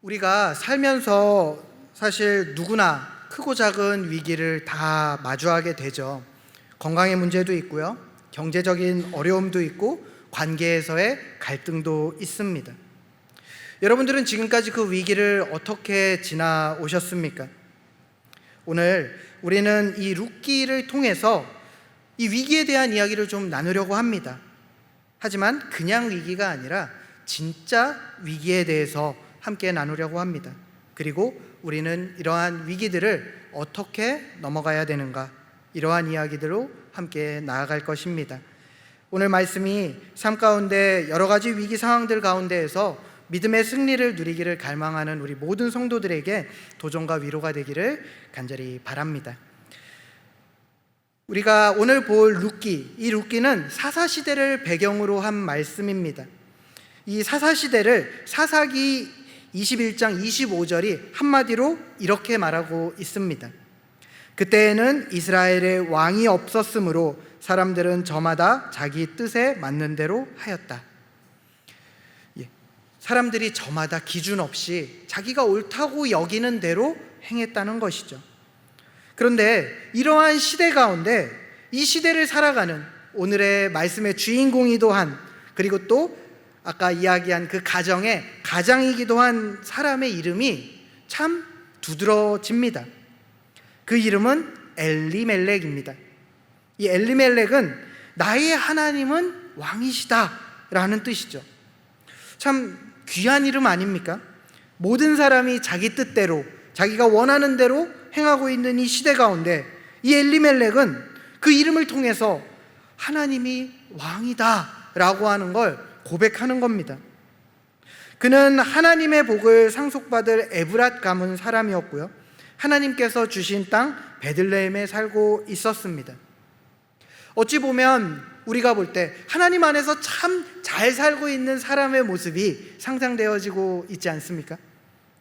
우리가 살면서 사실 누구나 크고 작은 위기를 다 마주하게 되죠. 건강의 문제도 있고요, 경제적인 어려움도 있고, 관계에서의 갈등도 있습니다. 여러분들은 지금까지 그 위기를 어떻게 지나오셨습니까? 오늘 우리는 이 룻기를 통해서 이 위기에 대한 이야기를 좀 나누려고 합니다. 하지만 그냥 위기가 아니라 진짜 위기에 대해서 함께 나누려고 합니다. 그리고 우리는 이러한 위기들을 어떻게 넘어가야 되는가, 이러한 이야기들로 함께 나아갈 것입니다. 오늘 말씀이 삶 가운데 여러 가지 위기 상황들 가운데에서 믿음의 승리를 누리기를 갈망하는 우리 모든 성도들에게 도전과 위로가 되기를 간절히 바랍니다. 우리가 오늘 볼 룻기, 이 룻기는 사사시대를 배경으로 한 말씀입니다. 이 사사시대를 사사기 21장 25절이 한마디로 이렇게 말하고 있습니다. 그때에는 이스라엘의 왕이 없었으므로 사람들은 저마다 자기 뜻에 맞는 대로 하였다. 사람들이 저마다 기준 없이 자기가 옳다고 여기는 대로 행했다는 것이죠. 그런데 이러한 시대 가운데 이 시대를 살아가는 오늘의 말씀의 주인공이기도 한, 그리고 또 아까 이야기한 그 가정의 가장이기도 한 사람의 이름이 참 두드러집니다. 그 이름은 엘리멜렉입니다. 이 엘리멜렉은 나의 하나님은 왕이시다 라는 뜻이죠. 참 귀한 이름 아닙니까? 모든 사람이 자기 뜻대로, 자기가 원하는 대로 행하고 있는 이 시대 가운데 이 엘리멜렉은 그 이름을 통해서 하나님이 왕이다 라고 하는 걸 고백하는 겁니다. 그는 하나님의 복을 상속받을 에브랏 가문 사람이었고요, 하나님께서 주신 땅 베들레헴에 살고 있었습니다. 어찌 보면 우리가 볼 때 하나님 안에서 참 잘 살고 있는 사람의 모습이 상상되어지고 있지 않습니까?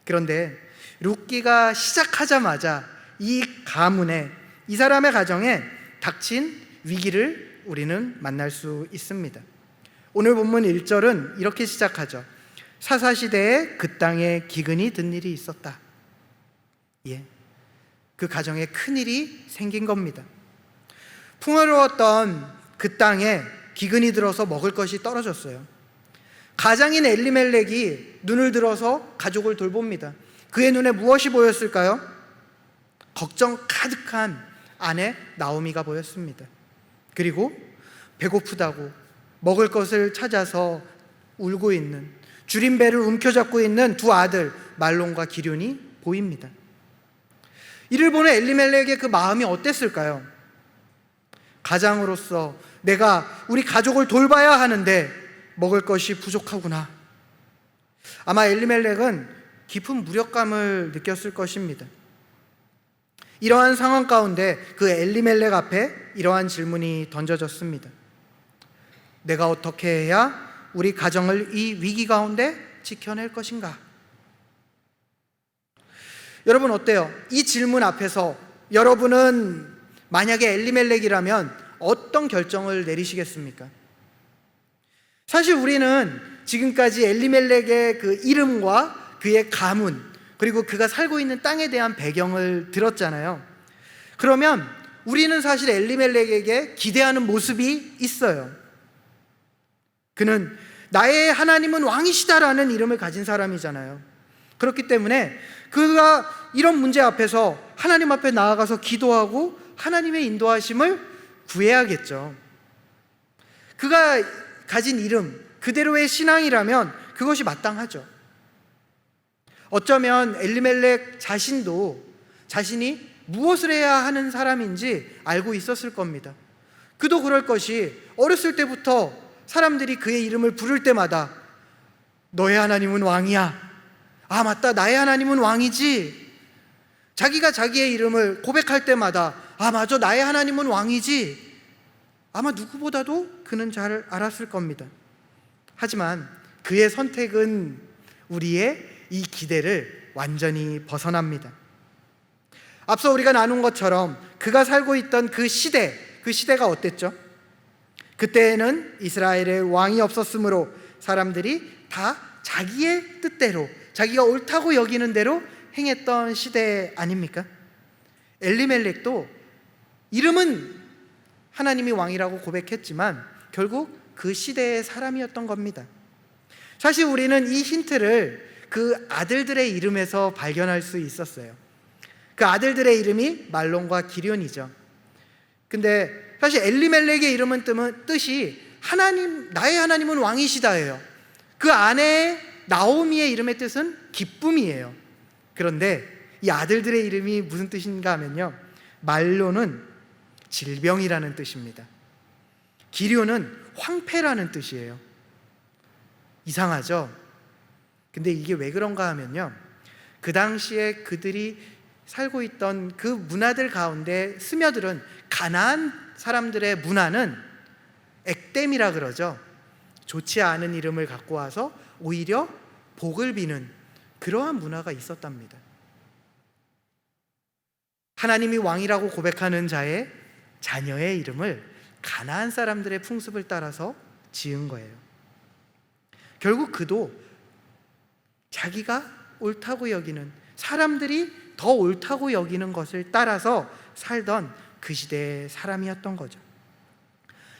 그런데 룻기가 시작하자마자 이 가문에, 이 사람의 가정에 닥친 위기를 우리는 만날 수 있습니다. 오늘 본문 1절은 이렇게 시작하죠. 사사시대에 그 땅에 기근이 든 일이 있었다. 그 가정에 큰일이 생긴 겁니다. 풍요로웠던 그 땅에 기근이 들어서 먹을 것이 떨어졌어요. 가장인 엘리멜렉이 눈을 들어서 가족을 돌봅니다. 그의 눈에 무엇이 보였을까요? 걱정 가득한 아내 나오미가 보였습니다. 그리고 배고프다고 먹을 것을 찾아서 울고 있는, 줄인 배를 움켜잡고 있는 두 아들 말론과 기륜이 보입니다. 이를 보는 엘리멜렉의 그 마음이 어땠을까요? 가장으로서 내가 우리 가족을 돌봐야 하는데 먹을 것이 부족하구나. 아마 엘리멜렉은 깊은 무력감을 느꼈을 것입니다. 이러한 상황 가운데 그 엘리멜렉 앞에 이러한 질문이 던져졌습니다. 내가 어떻게 해야 우리 가정을 이 위기 가운데 지켜낼 것인가? 여러분 어때요? 이 질문 앞에서 여러분은 만약에 엘리멜렉이라면 어떤 결정을 내리시겠습니까? 사실 우리는 지금까지 엘리멜렉의 그 이름과 그의 가문, 그리고 그가 살고 있는 땅에 대한 배경을 들었잖아요. 그러면 우리는 사실 엘리멜렉에게 기대하는 모습이 있어요. 그는 나의 하나님은 왕이시다라는 이름을 가진 사람이잖아요. 그렇기 때문에 그가 이런 문제 앞에서 하나님 앞에 나아가서 기도하고 하나님의 인도하심을 구해야겠죠. 그가 가진 이름 그대로의 신앙이라면 그것이 마땅하죠. 어쩌면 엘리멜렉 자신도 자신이 무엇을 해야 하는 사람인지 알고 있었을 겁니다. 그도 그럴 것이 어렸을 때부터 사람들이 그의 이름을 부를 때마다 너의 하나님은 왕이야. 아 맞다, 나의 하나님은 왕이지. 자기가 자기의 이름을 고백할 때마다 아 맞아, 나의 하나님은 왕이지. 아마 누구보다도 그는 잘 알았을 겁니다. 하지만 그의 선택은 우리의 이 기대를 완전히 벗어납니다. 앞서 우리가 나눈 것처럼 그가 살고 있던 그 시대가 어땠죠? 그때에는 이스라엘의 왕이 없었으므로 사람들이 다 자기의 뜻대로, 자기가 옳다고 여기는 대로 행했던 시대 아닙니까? 엘리멜렉도 이름은 하나님이 왕이라고 고백했지만 결국 그 시대의 사람이었던 겁니다. 사실 우리는 이 힌트를 그 아들들의 이름에서 발견할 수 있었어요. 그 아들들의 이름이 말론과 기럐이죠. 근데 사실 엘리멜렉의 이름은 뜻이 하나님, 나의 하나님은 왕이시다예요. 그 아내 나오미의 이름의 뜻은 기쁨이에요. 그런데 이 아들들의 이름이 무슨 뜻인가 하면요, 말론은 질병이라는 뜻입니다. 기럐은 황폐라는 뜻이에요. 이상하죠? 근데 이게 왜 그런가 하면요, 그 당시에 그들이 살고 있던 그 문화들 가운데 스며들은 가나안 사람들의 문화는 액땜이라 그러죠. 좋지 않은 이름을 갖고 와서 오히려 복을 비는 그러한 문화가 있었답니다. 하나님이 왕이라고 고백하는 자의 자녀의 이름을 가나안 사람들의 풍습을 따라서 지은 거예요. 결국 그도 자기가 옳다고 여기는, 사람들이 더 옳다고 여기는 것을 따라서 살던 그 시대의 사람이었던 거죠.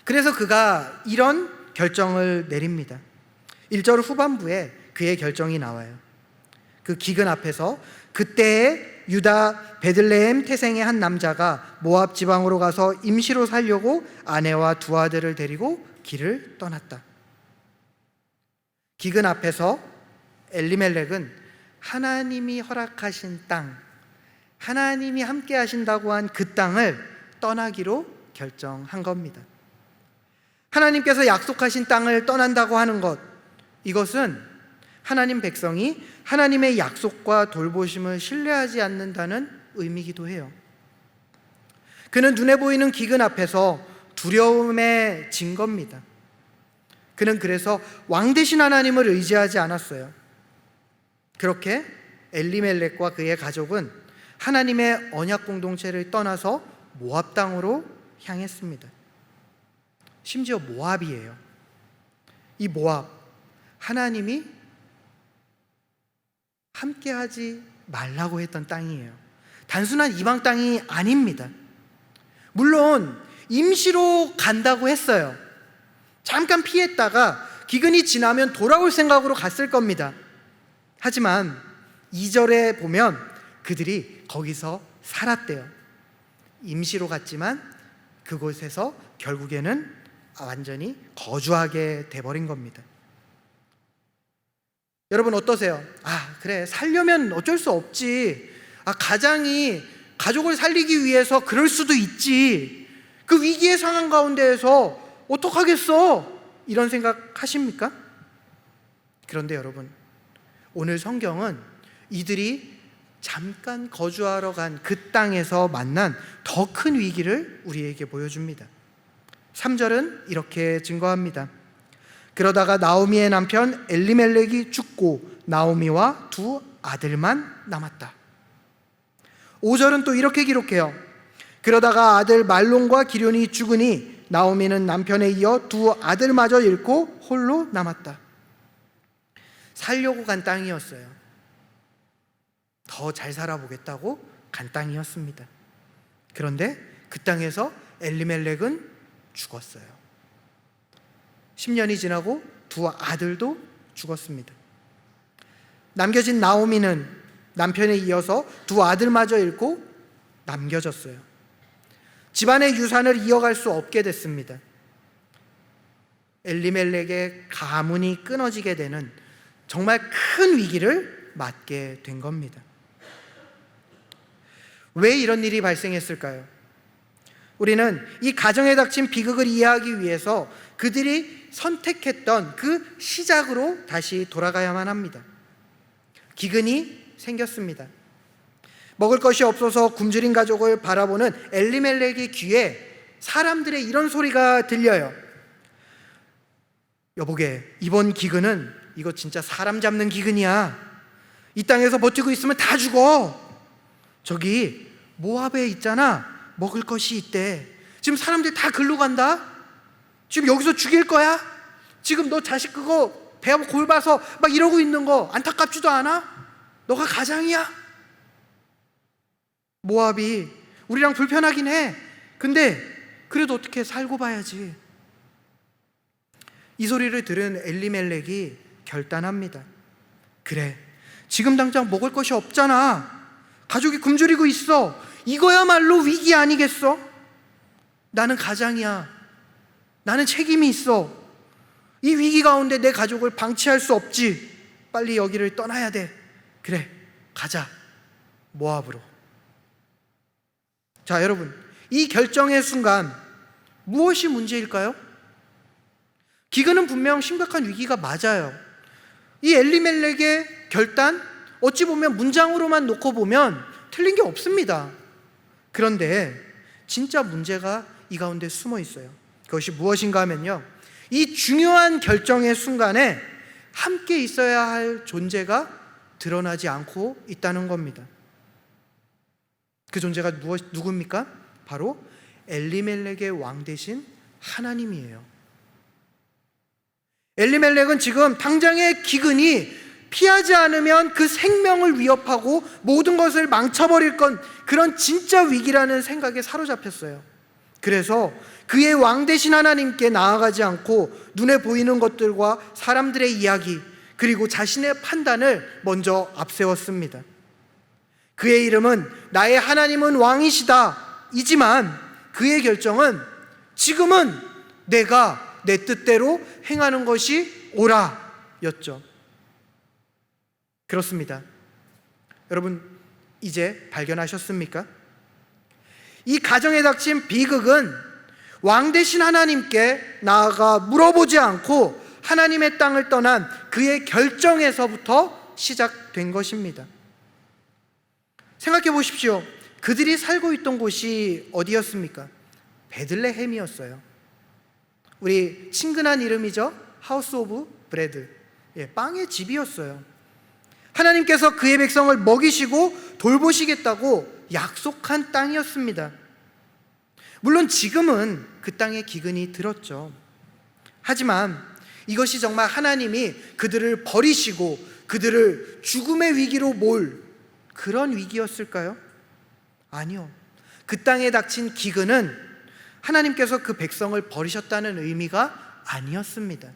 그래서 그가 이런 결정을 내립니다. 1절 후반부에 그의 결정이 나와요. 그 기근 앞에서 그때에 유다 베들레헴 태생의 한 남자가 모압 지방으로 가서 임시로 살려고 아내와 두 아들을 데리고 길을 떠났다. 기근 앞에서 엘리멜렉은 하나님이 허락하신 땅, 하나님이 함께 하신다고 한 그 땅을 떠나기로 결정한 겁니다. 하나님께서 약속하신 땅을 떠난다고 하는 것, 이것은 하나님 백성이 하나님의 약속과 돌보심을 신뢰하지 않는다는 의미이기도 해요. 그는 눈에 보이는 기근 앞에서 두려움에 진 겁니다. 그는 그래서 왕 대신 하나님을 의지하지 않았어요. 그렇게 엘리멜렉과 그의 가족은 하나님의 언약 공동체를 떠나서 모압 땅으로 향했습니다. 심지어 모압이에요. 이 모압, 하나님이 함께하지 말라고 했던 땅이에요. 단순한 이방 땅이 아닙니다. 물론 임시로 간다고 했어요. 잠깐 피했다가 기근이 지나면 돌아올 생각으로 갔을 겁니다. 하지만 2절에 보면 그들이 거기서 살았대요. 임시로 갔지만 그곳에서 결국에는 완전히 거주하게 돼버린 겁니다. 여러분 어떠세요? 그래, 살려면 어쩔 수 없지. 가장이 가족을 살리기 위해서 그럴 수도 있지. 그 위기의 상황 가운데에서 어떡하겠어? 이런 생각 하십니까? 그런데 여러분, 오늘 성경은 이들이 잠깐 거주하러 간 그 땅에서 만난 더 큰 위기를 우리에게 보여줍니다. 3절은 이렇게 증거합니다. 그러다가 나오미의 남편 엘리멜렉이 죽고 나오미와 두 아들만 남았다. 5절은 또 이렇게 기록해요. 그러다가 아들 말론과 기럐이 죽으니 나오미는 남편에 이어 두 아들마저 잃고 홀로 남았다. 살려고 간 땅이었어요. 더 잘 살아보겠다고 간 땅이었습니다. 그런데 그 땅에서 엘리멜렉은 죽었어요. 10년이 지나고 두 아들도 죽었습니다. 남겨진 나오미는 남편에 이어서 두 아들마저 잃고 남겨졌어요. 집안의 유산을 이어갈 수 없게 됐습니다. 엘리멜렉의 가문이 끊어지게 되는 정말 큰 위기를 맞게 된 겁니다. 왜 이런 일이 발생했을까요? 우리는 이 가정에 닥친 비극을 이해하기 위해서 그들이 선택했던 그 시작으로 다시 돌아가야만 합니다. 기근이 생겼습니다. 먹을 것이 없어서 굶주린 가족을 바라보는 엘리멜렉의 귀에 사람들의 이런 소리가 들려요. 여보게, 이번 기근은 이거 진짜 사람 잡는 기근이야. 이 땅에서 버티고 있으면 다 죽어. 저기 모압에 있잖아, 먹을 것이 있대. 지금 사람들이 다 글로 간다. 지금 여기서 죽일 거야. 지금 너 자식 그거 배 골봐서 막 이러고 있는 거 안타깝지도 않아? 너가 가장이야? 모압이 우리랑 불편하긴 해. 근데 그래도 어떻게 살고 봐야지. 이 소리를 들은 엘리멜렉이 결단합니다. 그래, 지금 당장 먹을 것이 없잖아. 가족이 굶주리고 있어. 이거야말로 위기 아니겠어? 나는 가장이야. 나는 책임이 있어. 이 위기 가운데 내 가족을 방치할 수 없지. 빨리 여기를 떠나야 돼. 그래, 가자. 모압으로. 자, 여러분, 이 결정의 순간 무엇이 문제일까요? 기근은 분명 심각한 위기가 맞아요. 이 엘리멜렉의 결단, 어찌 보면 문장으로만 놓고 보면 틀린 게 없습니다. 그런데 진짜 문제가 이 가운데 숨어 있어요. 그것이 무엇인가 하면요, 이 중요한 결정의 순간에 함께 있어야 할 존재가 드러나지 않고 있다는 겁니다. 그 존재가 누굽니까? 바로 엘리멜렉의 왕 대신 하나님이에요. 엘리멜렉은 지금 당장의 기근이 피하지 않으면 그 생명을 위협하고 모든 것을 망쳐버릴 건 그런 진짜 위기라는 생각에 사로잡혔어요. 그래서 그의 왕 대신 하나님께 나아가지 않고 눈에 보이는 것들과 사람들의 이야기, 그리고 자신의 판단을 먼저 앞세웠습니다. 그의 이름은 나의 하나님은 왕이시다 이지만 그의 결정은 지금은 내가 내 뜻대로 행하는 것이 옳아 였죠. 그렇습니다. 여러분, 이제 발견하셨습니까? 이 가정에 닥친 비극은 왕 대신 하나님께 나아가 물어보지 않고 하나님의 땅을 떠난 그의 결정에서부터 시작된 것입니다. 생각해 보십시오. 그들이 살고 있던 곳이 어디였습니까? 베들레헴이었어요. 우리 친근한 이름이죠. 하우스 오브 브레드, 빵의 집이었어요. 하나님께서 그의 백성을 먹이시고 돌보시겠다고 약속한 땅이었습니다. 물론 지금은 그 땅에 기근이 들었죠. 하지만 이것이 정말 하나님이 그들을 버리시고 그들을 죽음의 위기로 몰 그런 위기였을까요? 아니요. 그 땅에 닥친 기근은 하나님께서 그 백성을 버리셨다는 의미가 아니었습니다.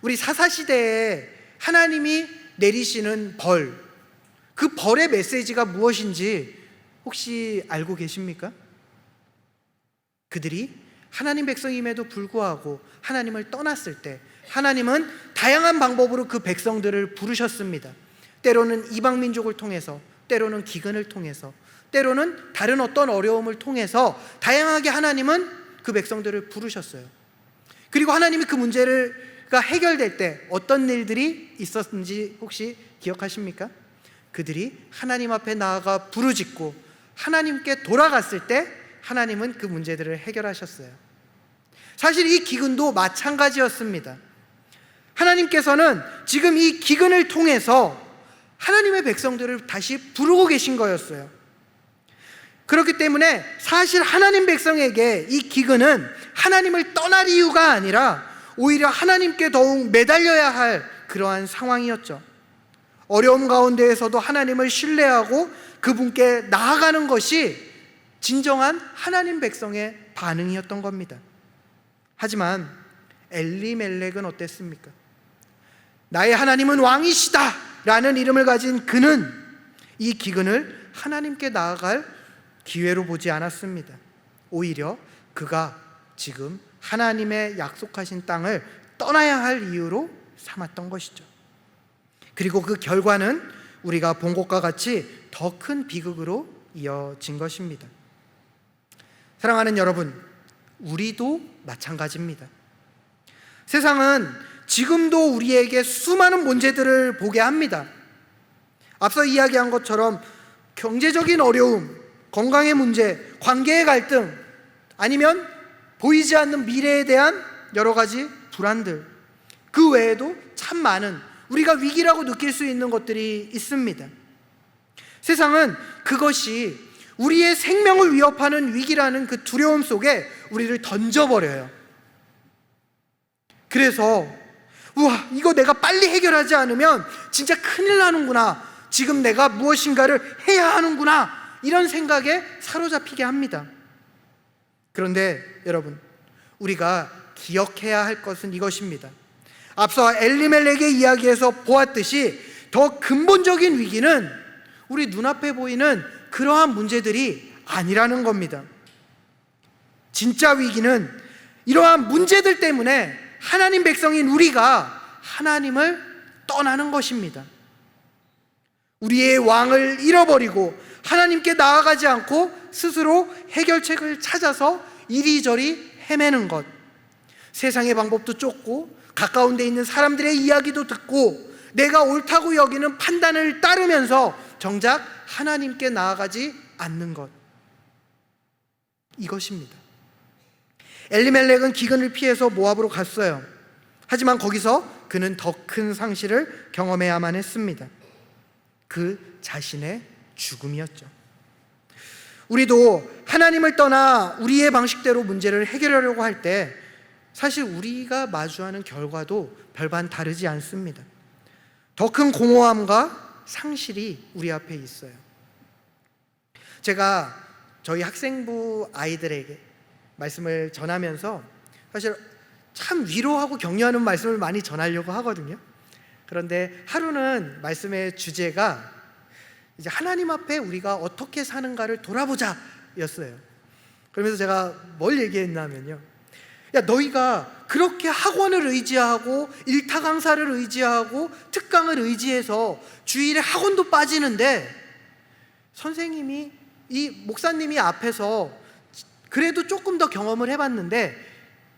우리 사사시대에 하나님이 내리시는 벌, 그 벌의 메시지가 무엇인지 혹시 알고 계십니까? 그들이 하나님 백성임에도 불구하고 하나님을 떠났을 때 하나님은 다양한 방법으로 그 백성들을 부르셨습니다. 때로는 이방 민족을 통해서, 때로는 기근을 통해서, 때로는 다른 어떤 어려움을 통해서 다양하게 하나님은 그 백성들을 부르셨어요. 그리고 하나님이 그 문제가 해결될 때 어떤 일들이 있었는지 혹시 기억하십니까? 그들이 하나님 앞에 나아가 부르짖고 하나님께 돌아갔을 때 하나님은 그 문제들을 해결하셨어요. 사실 이 기근도 마찬가지였습니다. 하나님께서는 지금 이 기근을 통해서 하나님의 백성들을 다시 부르고 계신 거였어요. 그렇기 때문에 사실 하나님 백성에게 이 기근은 하나님을 떠날 이유가 아니라 오히려 하나님께 더욱 매달려야 할 그러한 상황이었죠. 어려움 가운데에서도 하나님을 신뢰하고 그분께 나아가는 것이 진정한 하나님 백성의 반응이었던 겁니다. 하지만 엘리멜렉은 어땠습니까? 나의 하나님은 왕이시다 라는 이름을 가진 그는 이 기근을 하나님께 나아갈 기회로 보지 않았습니다. 오히려 그가 지금 하나님의 약속하신 땅을 떠나야 할 이유로 삼았던 것이죠. 그리고 그 결과는 우리가 본 것과 같이 더 큰 비극으로 이어진 것입니다. 사랑하는 여러분, 우리도 마찬가지입니다. 세상은 지금도 우리에게 수많은 문제들을 보게 합니다. 앞서 이야기한 것처럼 경제적인 어려움, 건강의 문제, 관계의 갈등, 아니면 보이지 않는 미래에 대한 여러 가지 불안들, 그 외에도 참 많은 우리가 위기라고 느낄 수 있는 것들이 있습니다. 세상은 그것이 우리의 생명을 위협하는 위기라는 그 두려움 속에 우리를 던져버려요. 그래서 우와, 이거 내가 빨리 해결하지 않으면 진짜 큰일 나는구나, 지금 내가 무엇인가를 해야 하는구나, 이런 생각에 사로잡히게 합니다. 그런데 여러분, 우리가 기억해야 할 것은 이것입니다. 앞서 엘리멜렉의 이야기에서 보았듯이 더 근본적인 위기는 우리 눈앞에 보이는 그러한 문제들이 아니라는 겁니다. 진짜 위기는 이러한 문제들 때문에 하나님 백성인 우리가 하나님을 떠나는 것입니다. 우리의 왕을 잃어버리고 하나님께 나아가지 않고 스스로 해결책을 찾아서 이리저리 헤매는 것, 세상의 방법도 쫓고 가까운 데 있는 사람들의 이야기도 듣고 내가 옳다고 여기는 판단을 따르면서 정작 하나님께 나아가지 않는 것, 이것입니다. 엘리멜렉은 기근을 피해서 모압으로 갔어요. 하지만 거기서 그는 더 큰 상실을 경험해야만 했습니다. 그 자신의 죽음이었죠. 우리도 하나님을 떠나 우리의 방식대로 문제를 해결하려고 할 때 사실 우리가 마주하는 결과도 별반 다르지 않습니다. 더 큰 공허함과 상실이 우리 앞에 있어요. 제가 저희 학생부 아이들에게 말씀을 전하면서 사실 참 위로하고 격려하는 말씀을 많이 전하려고 하거든요. 그런데 하루는 말씀의 주제가 이제 하나님 앞에 우리가 어떻게 사는가를 돌아보자 였어요. 그러면서 제가 뭘 얘기했냐면요, 야, 너희가 그렇게 학원을 의지하고 일타 강사를 의지하고 특강을 의지해서 주일에 학원도 빠지는데 선생님이, 이 목사님이 앞에서 그래도 조금 더 경험을 해봤는데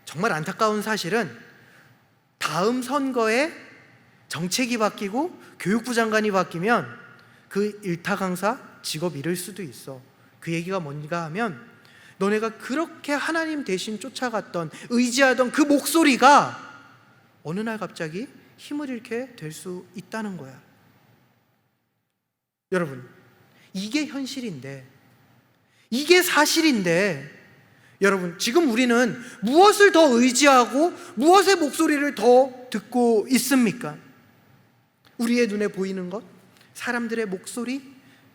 정말 안타까운 사실은 다음 선거에 정책이 바뀌고 교육부 장관이 바뀌면 그 일타 강사 직업 잃을 수도 있어. 그 얘기가 뭔가 하면 너네가 그렇게 하나님 대신 쫓아갔던, 의지하던 그 목소리가 어느 날 갑자기 힘을 잃게 될 수 있다는 거야. 여러분, 이게 현실인데, 이게 사실인데, 여러분, 지금 우리는 무엇을 더 의지하고 무엇의 목소리를 더 듣고 있습니까? 우리의 눈에 보이는 것, 사람들의 목소리,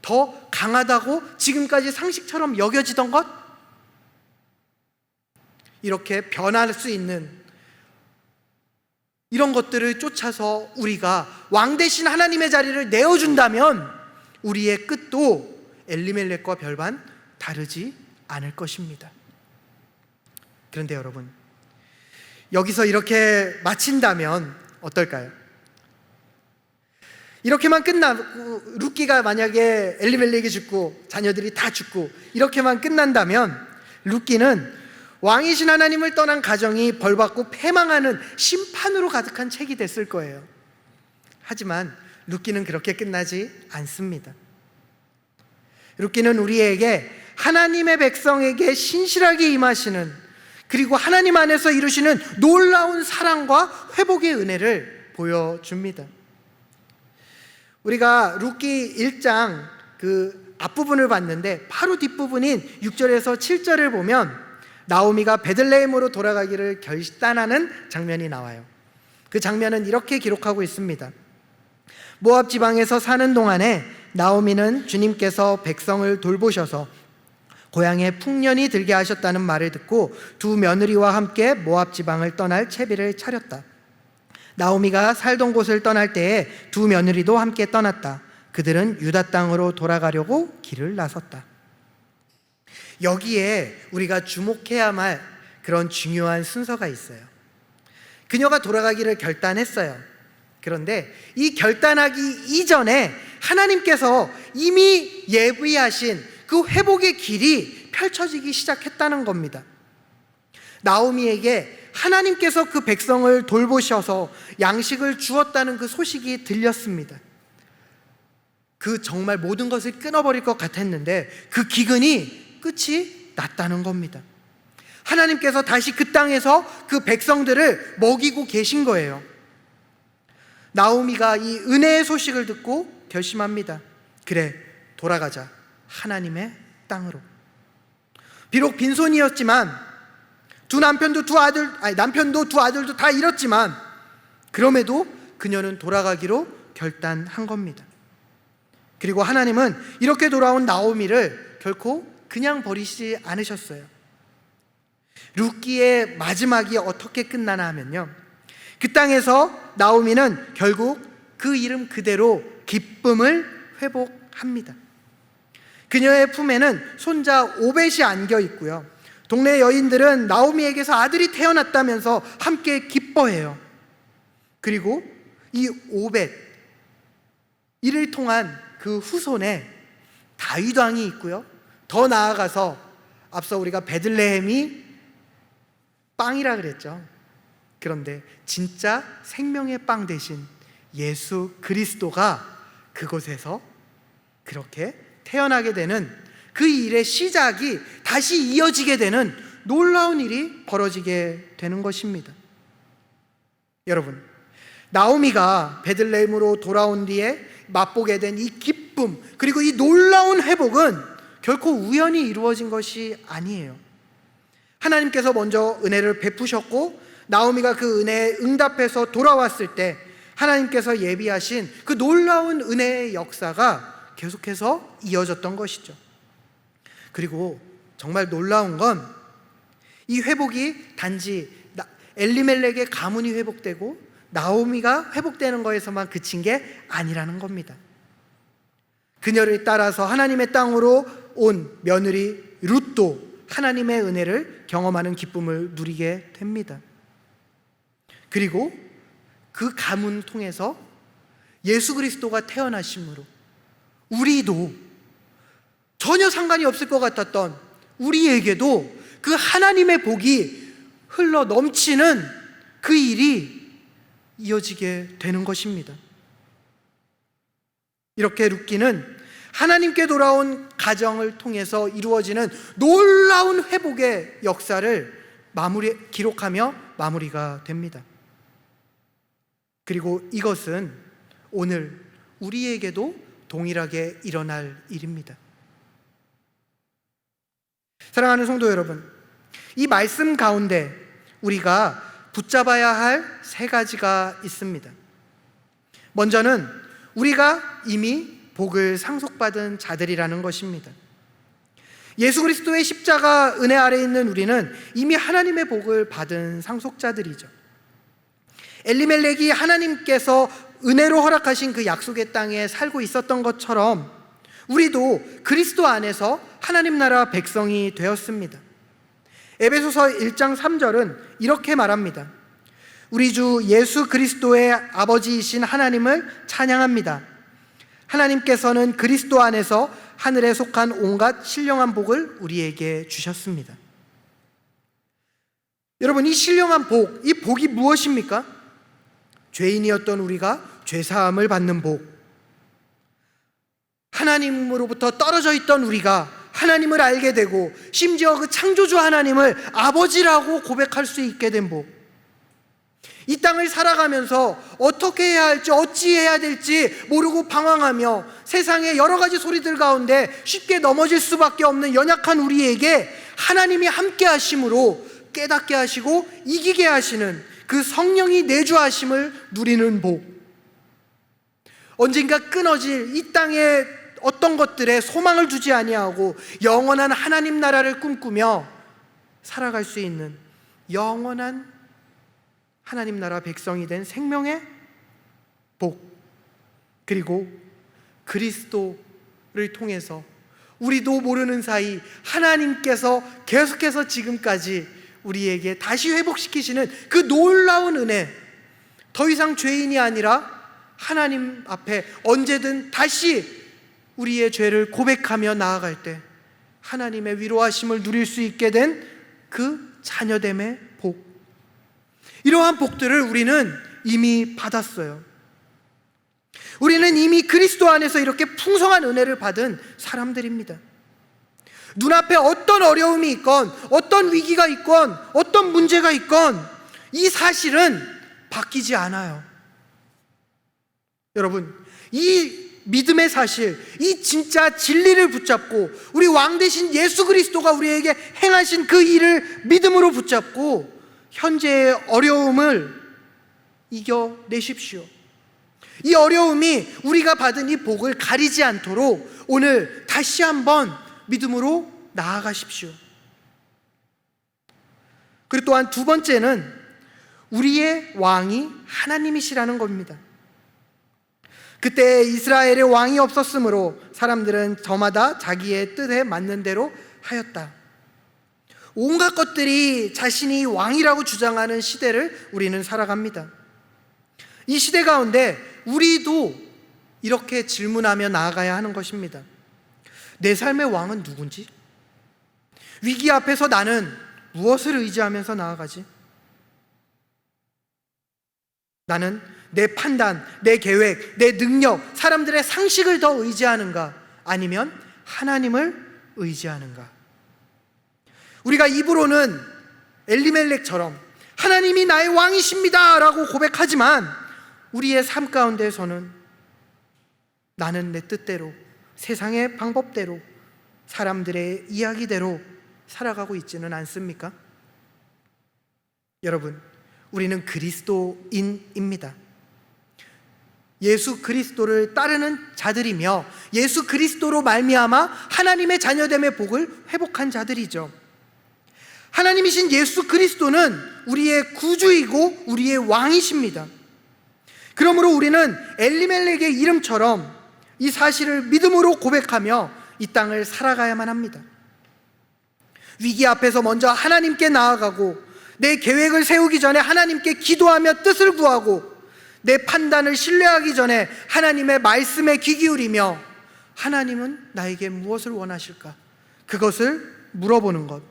더 강하다고 지금까지 상식처럼 여겨지던 것, 이렇게 변할 수 있는 이런 것들을 쫓아서 우리가 왕 대신 하나님의 자리를 내어준다면 우리의 끝도 엘리멜렉과 별반 다르지 않을 것입니다. 그런데 여러분, 여기서 이렇게 마친다면 어떨까요? 이렇게만 끝나고 룻기가 만약에 엘리멜렉이 죽고 자녀들이 다 죽고 이렇게만 끝난다면 룻기는 왕이신 하나님을 떠난 가정이 벌받고 패망하는 심판으로 가득한 책이 됐을 거예요. 하지만 룻기는 그렇게 끝나지 않습니다. 룻기는 우리에게 하나님의 백성에게 신실하게 임하시는, 그리고 하나님 안에서 이루시는 놀라운 사랑과 회복의 은혜를 보여줍니다. 우리가 룻기 1장 그 앞부분을 봤는데 바로 뒷부분인 6절에서 7절을 보면 나오미가 베들레헴으로 돌아가기를 결단하는 장면이 나와요. 그 장면은 이렇게 기록하고 있습니다. 모압 지방에서 사는 동안에 나오미는 주님께서 백성을 돌보셔서 고향에 풍년이 들게 하셨다는 말을 듣고 두 며느리와 함께 모압 지방을 떠날 채비를 차렸다. 나오미가 살던 곳을 떠날 때에 두 며느리도 함께 떠났다. 그들은 유다 땅으로 돌아가려고 길을 나섰다. 여기에 우리가 주목해야만 할 그런 중요한 순서가 있어요. 그녀가 돌아가기를 결단했어요. 그런데 이 결단하기 이전에 하나님께서 이미 예비하신 그 회복의 길이 펼쳐지기 시작했다는 겁니다. 나오미에게 하나님께서 그 백성을 돌보셔서 양식을 주었다는 그 소식이 들렸습니다. 그 정말 모든 것을 끊어버릴 것 같았는데 그 기근이 끝이 났다는 겁니다. 하나님께서 다시 그 땅에서 그 백성들을 먹이고 계신 거예요. 나오미가 이 은혜의 소식을 듣고 결심합니다. 그래, 돌아가자. 하나님의 땅으로. 비록 빈손이었지만 남편도 두 아들도 다 잃었지만 그럼에도 그녀는 돌아가기로 결단한 겁니다. 그리고 하나님은 이렇게 돌아온 나오미를 결코 그냥 버리시지 않으셨어요. 룻기의 마지막이 어떻게 끝나나 하면요, 그 땅에서 나오미는 결국 그 이름 그대로 기쁨을 회복합니다. 그녀의 품에는 손자 오벳이 안겨 있고요, 동네 여인들은 나오미에게서 아들이 태어났다면서 함께 기뻐해요. 그리고 이 오벳, 이를 통한 그 후손에 다윗 왕이 있고요, 더 나아가서 앞서 우리가 베들레헴이 빵이라 그랬죠. 그런데 진짜 생명의 빵 대신 예수 그리스도가 그곳에서 그렇게 태어나게 되는 그 일의 시작이 다시 이어지게 되는 놀라운 일이 벌어지게 되는 것입니다. 여러분, 나오미가 베들레헴으로 돌아온 뒤에 맛보게 된 이 기쁨, 그리고 이 놀라운 회복은 결코 우연히 이루어진 것이 아니에요. 하나님께서 먼저 은혜를 베푸셨고 나오미가 그 은혜에 응답해서 돌아왔을 때 하나님께서 예비하신 그 놀라운 은혜의 역사가 계속해서 이어졌던 것이죠. 그리고 정말 놀라운 건 이 회복이 단지 엘리멜렉의 가문이 회복되고 나오미가 회복되는 거에서만 그친 게 아니라는 겁니다. 그녀를 따라서 하나님의 땅으로 온 며느리 룻도 하나님의 은혜를 경험하는 기쁨을 누리게 됩니다. 그리고 그 가문 통해서 예수 그리스도가 태어나심으로 우리도 전혀 상관이 없을 것 같았던 우리에게도 그 하나님의 복이 흘러 넘치는 그 일이 이어지게 되는 것입니다. 이렇게 룻기는 하나님께 돌아온 가정을 통해서 이루어지는 놀라운 회복의 역사를 기록하며 마무리가 됩니다. 그리고 이것은 오늘 우리에게도 동일하게 일어날 일입니다. 사랑하는 성도 여러분, 이 말씀 가운데 우리가 붙잡아야 할 세 가지가 있습니다. 먼저는 우리가 이미 복을 상속받은 자들이라는 것입니다. 예수 그리스도의 십자가 은혜 아래에 있는 우리는 이미 하나님의 복을 받은 상속자들이죠. 엘리멜렉이 하나님께서 은혜로 허락하신 그 약속의 땅에 살고 있었던 것처럼 우리도 그리스도 안에서 하나님 나라 백성이 되었습니다. 에베소서 1장 3절은 이렇게 말합니다. 우리 주 예수 그리스도의 아버지이신 하나님을 찬양합니다. 하나님께서는 그리스도 안에서 하늘에 속한 온갖 신령한 복을 우리에게 주셨습니다. 여러분, 이 신령한 복, 이 복이 무엇입니까? 죄인이었던 우리가 죄사함을 받는 복, 하나님으로부터 떨어져 있던 우리가 하나님을 알게 되고 심지어 그 창조주 하나님을 아버지라고 고백할 수 있게 된 복, 이 땅을 살아가면서 어떻게 해야 할지 어찌해야 될지 모르고 방황하며 세상의 여러 가지 소리들 가운데 쉽게 넘어질 수밖에 없는 연약한 우리에게 하나님이 함께 하심으로 깨닫게 하시고 이기게 하시는 그 성령이 내주하심을 누리는 복, 언젠가 끊어질 이 땅의 어떤 것들에 소망을 두지 아니하고 영원한 하나님 나라를 꿈꾸며 살아갈 수 있는 영원한 하나님 나라 백성이 된 생명의 복, 그리고 그리스도를 통해서 우리도 모르는 사이 하나님께서 계속해서 지금까지 우리에게 다시 회복시키시는 그 놀라운 은혜, 더 이상 죄인이 아니라 하나님 앞에 언제든 다시 우리의 죄를 고백하며 나아갈 때 하나님의 위로하심을 누릴 수 있게 된 그 자녀됨의 복, 이러한 복들을 우리는 이미 받았어요. 우리는 이미 그리스도 안에서 이렇게 풍성한 은혜를 받은 사람들입니다. 눈앞에 어떤 어려움이 있건 어떤 위기가 있건 어떤 문제가 있건 이 사실은 바뀌지 않아요. 여러분, 이 믿음의 사실, 이 진짜 진리를 붙잡고 우리 왕 대신 예수 그리스도가 우리에게 행하신 그 일을 믿음으로 붙잡고 현재의 어려움을 이겨내십시오. 이 어려움이 우리가 받은 이 복을 가리지 않도록 오늘 다시 한번 믿음으로 나아가십시오. 그리고 또한 두 번째는 우리의 왕이 하나님이시라는 겁니다. 그때 이스라엘의 왕이 없었으므로 사람들은 저마다 자기의 뜻에 맞는 대로 하였다. 온갖 것들이 자신이 왕이라고 주장하는 시대를 우리는 살아갑니다. 이 시대 가운데 우리도 이렇게 질문하며 나아가야 하는 것입니다. 내 삶의 왕은 누군지? 위기 앞에서 나는 무엇을 의지하면서 나아가지? 나는 내 판단, 내 계획, 내 능력, 사람들의 상식을 더 의지하는가? 아니면 하나님을 의지하는가? 우리가 입으로는 엘리멜렉처럼 하나님이 나의 왕이십니다 라고 고백하지만 우리의 삶 가운데서는 나는 내 뜻대로, 세상의 방법대로, 사람들의 이야기대로 살아가고 있지는 않습니까? 여러분, 우리는 그리스도인입니다. 예수 그리스도를 따르는 자들이며 예수 그리스도로 말미암아 하나님의 자녀됨의 복을 회복한 자들이죠. 하나님이신 예수 그리스도는 우리의 구주이고 우리의 왕이십니다. 그러므로 우리는 엘리멜렉의 이름처럼 이 사실을 믿음으로 고백하며 이 땅을 살아가야만 합니다. 위기 앞에서 먼저 하나님께 나아가고 내 계획을 세우기 전에 하나님께 기도하며 뜻을 구하고 내 판단을 신뢰하기 전에 하나님의 말씀에 귀 기울이며 하나님은 나에게 무엇을 원하실까? 그것을 물어보는 것.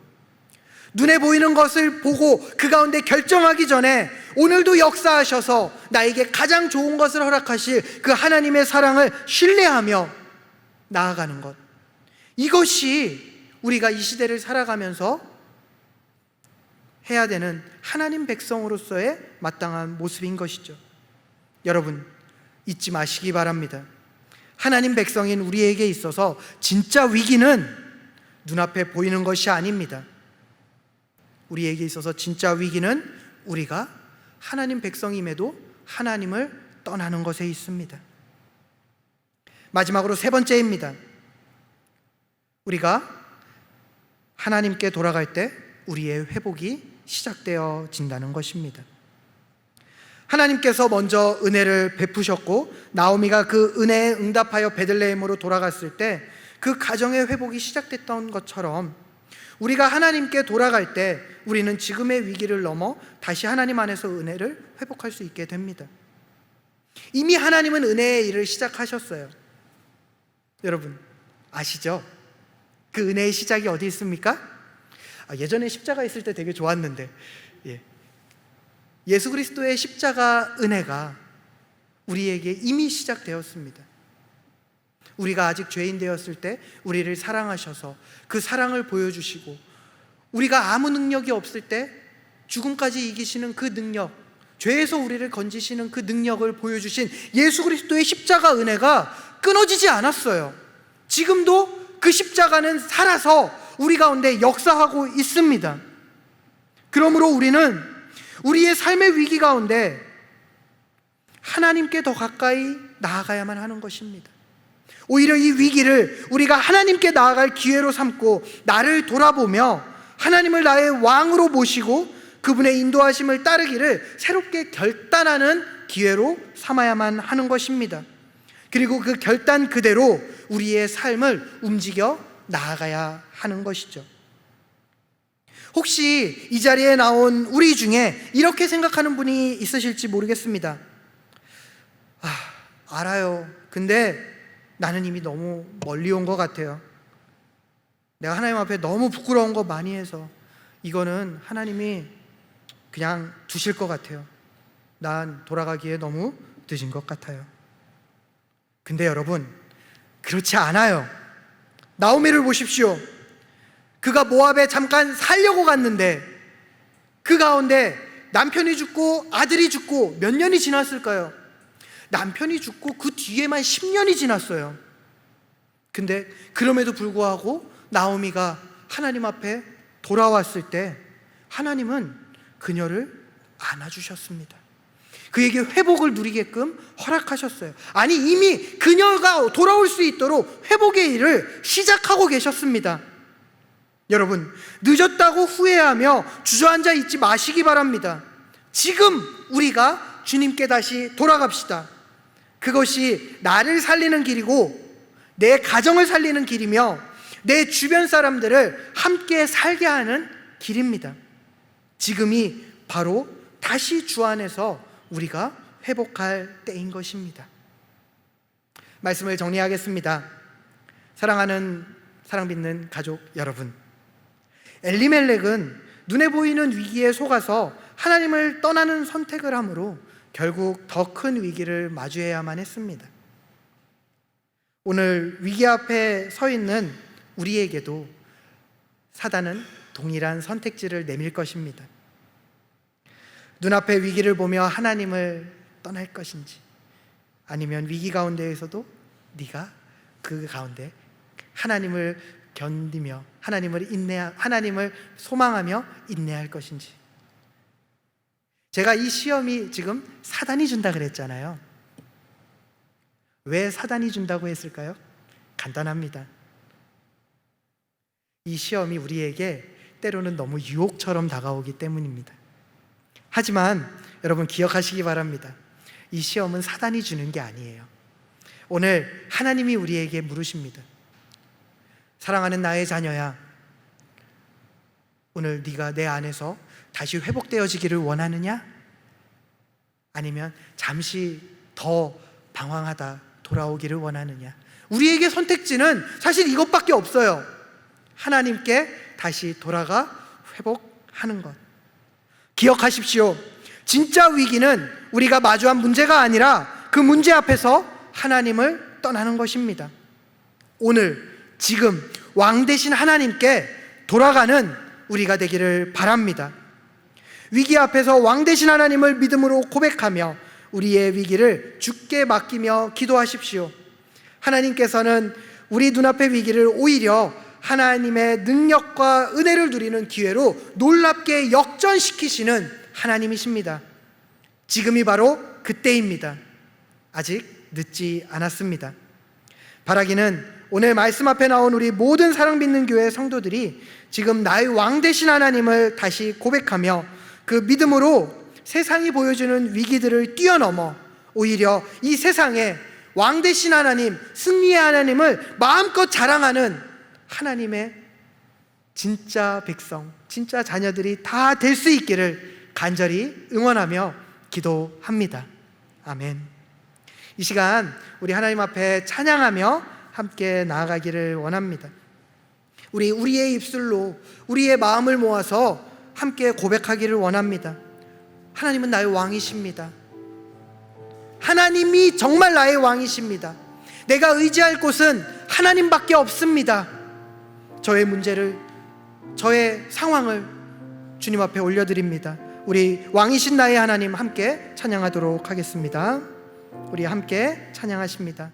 눈에 보이는 것을 보고 그 가운데 결정하기 전에 오늘도 역사하셔서 나에게 가장 좋은 것을 허락하실 그 하나님의 사랑을 신뢰하며 나아가는 것. 이것이 우리가 이 시대를 살아가면서 해야 되는 하나님 백성으로서의 마땅한 모습인 것이죠. 여러분, 잊지 마시기 바랍니다. 하나님 백성인 우리에게 있어서 진짜 위기는 눈앞에 보이는 것이 아닙니다. 우리에게 있어서 진짜 위기는 우리가 하나님 백성임에도 하나님을 떠나는 것에 있습니다. 마지막으로 세 번째입니다. 우리가 하나님께 돌아갈 때 우리의 회복이 시작되어진다는 것입니다. 하나님께서 먼저 은혜를 베푸셨고 나오미가 그 은혜에 응답하여 베들레헴으로 돌아갔을 때 그 가정의 회복이 시작됐던 것처럼 우리가 하나님께 돌아갈 때 우리는 지금의 위기를 넘어 다시 하나님 안에서 은혜를 회복할 수 있게 됩니다. 이미 하나님은 은혜의 일을 시작하셨어요. 여러분 아시죠? 그 은혜의 시작이 어디 있습니까? 예전에 십자가 있을 때 되게 좋았는데 예수 그리스도의 십자가 은혜가 우리에게 이미 시작되었습니다. 우리가 아직 죄인 되었을 때 우리를 사랑하셔서 그 사랑을 보여주시고 우리가 아무 능력이 없을 때 죽음까지 이기시는 그 능력, 죄에서 우리를 건지시는 그 능력을 보여주신 예수 그리스도의 십자가 은혜가 끊어지지 않았어요. 지금도 그 십자가는 살아서 우리 가운데 역사하고 있습니다. 그러므로 우리는 우리의 삶의 위기 가운데 하나님께 더 가까이 나아가야만 하는 것입니다. 오히려 이 위기를 우리가 하나님께 나아갈 기회로 삼고 나를 돌아보며 하나님을 나의 왕으로 모시고 그분의 인도하심을 따르기를 새롭게 결단하는 기회로 삼아야만 하는 것입니다. 그리고 그 결단 그대로 우리의 삶을 움직여 나아가야 하는 것이죠. 혹시 이 자리에 나온 우리 중에 이렇게 생각하는 분이 있으실지 모르겠습니다. 알아요. 근데 나는 이미 너무 멀리 온 것 같아요. 내가 하나님 앞에 너무 부끄러운 거 많이 해서 이거는 하나님이 그냥 두실 것 같아요. 난 돌아가기에 너무 늦은 것 같아요. 근데 여러분, 그렇지 않아요. 나오미를 보십시오. 그가 모압에 잠깐 살려고 갔는데 그 가운데 남편이 죽고 아들이 죽고 몇 년이 지났을까요? 남편이 죽고 그 뒤에만 10년이 지났어요. 근데 그럼에도 불구하고 나오미가 하나님 앞에 돌아왔을 때 하나님은 그녀를 안아주셨습니다. 그에게 회복을 누리게끔 허락하셨어요. 아니, 이미 그녀가 돌아올 수 있도록 회복의 일을 시작하고 계셨습니다. 여러분, 늦었다고 후회하며 주저앉아 있지 마시기 바랍니다. 지금 우리가 주님께 다시 돌아갑시다. 그것이 나를 살리는 길이고 내 가정을 살리는 길이며 내 주변 사람들을 함께 살게 하는 길입니다. 지금이 바로 다시 주 안에서 우리가 회복할 때인 것입니다. 말씀을 정리하겠습니다. 사랑하는 사랑 믿는 가족 여러분, 엘리멜렉은 눈에 보이는 위기에 속아서 하나님을 떠나는 선택을 함으로 결국 더 큰 위기를 마주해야만 했습니다. 오늘 위기 앞에 서 있는 우리에게도 사단은 동일한 선택지를 내밀 것입니다. 눈앞의 위기를 보며 하나님을 떠날 것인지, 아니면 위기 가운데에서도 네가 그 가운데 하나님을 견디며 하나님을 소망하며 인내할 것인지. 제가 이 시험이 지금 사단이 준다 그랬잖아요. 왜 사단이 준다고 했을까요? 간단합니다. 이 시험이 우리에게 때로는 너무 유혹처럼 다가오기 때문입니다. 하지만 여러분 기억하시기 바랍니다. 이 시험은 사단이 주는 게 아니에요. 오늘 하나님이 우리에게 물으십니다. 사랑하는 나의 자녀야, 오늘 네가 내 안에서 다시 회복되어지기를 원하느냐? 아니면 잠시 더 방황하다 돌아오기를 원하느냐? 우리에게 선택지는 사실 이것밖에 없어요. 하나님께 다시 돌아가 회복하는 것. 기억하십시오. 진짜 위기는 우리가 마주한 문제가 아니라 그 문제 앞에서 하나님을 떠나는 것입니다. 오늘 지금 왕 되신 하나님께 돌아가는 우리가 되기를 바랍니다. 위기 앞에서 왕 되신 하나님을 믿음으로 고백하며 우리의 위기를 주께 맡기며 기도하십시오. 하나님께서는 우리 눈앞의 위기를 오히려 하나님의 능력과 은혜를 누리는 기회로 놀랍게 역전시키시는 하나님이십니다. 지금이 바로 그때입니다. 아직 늦지 않았습니다. 바라기는 오늘 말씀 앞에 나온 우리 모든 사랑 믿는 교회 성도들이 지금 나의 왕 되신 하나님을 다시 고백하며 그 믿음으로 세상이 보여주는 위기들을 뛰어넘어 오히려 이 세상에 왕 되신 하나님, 승리의 하나님을 마음껏 자랑하는 하나님의 진짜 백성, 진짜 자녀들이 다 될 수 있기를 간절히 응원하며 기도합니다. 아멘. 이 시간 우리 하나님 앞에 찬양하며 함께 나아가기를 원합니다. 우리의 입술로 우리의 마음을 모아서 함께 고백하기를 원합니다. 하나님은 나의 왕이십니다. 하나님이 정말 나의 왕이십니다. 내가 의지할 곳은 하나님밖에 없습니다. 저의 문제를, 저의 상황을 주님 앞에 올려드립니다. 우리 왕이신 나의 하나님 함께 찬양하도록 하겠습니다. 우리 함께 찬양하십니다.